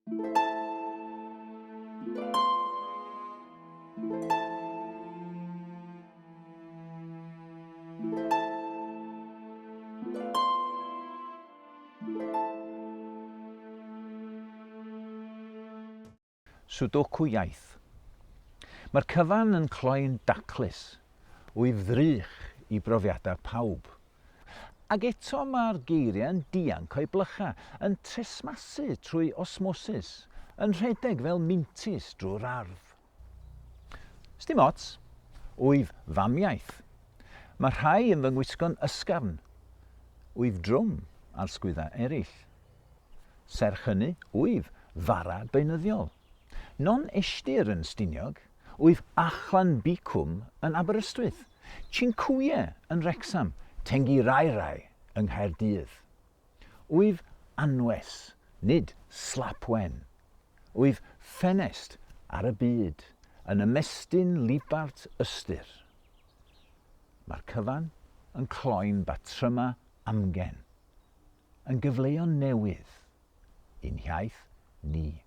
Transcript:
Swdocw Iaith. Mae'r cyfan yn cloi'n daclus, wyf ddrych i brofiadau pawb. Ac eto mae'r geiriau yn dianc o'i blycha, yn tresmasu trwy osmosis, yn rhedeg fel mintis drwy'r ardd. Sdim ots, wyf famiaith. Mae rhai yn fy ngwisgo'n ysgafn, wyf drwm ar sgwyddau eraill. Serch hynny, wyf fara beunyddiol. Non estir yn Stiniog, wyf achlan bicwm yn Aberystwyth, Chincwye yn Wrecsam, Tengi Rai yng Nghaerdydd. Wyf anwes, nid slapwen. Wyf ffenest ar y byd, yn ymestyn libart ystyr. Mae'r cyfan yn cloi'n batryma amgen, yn gyfleuon newydd i'n hiaith ni.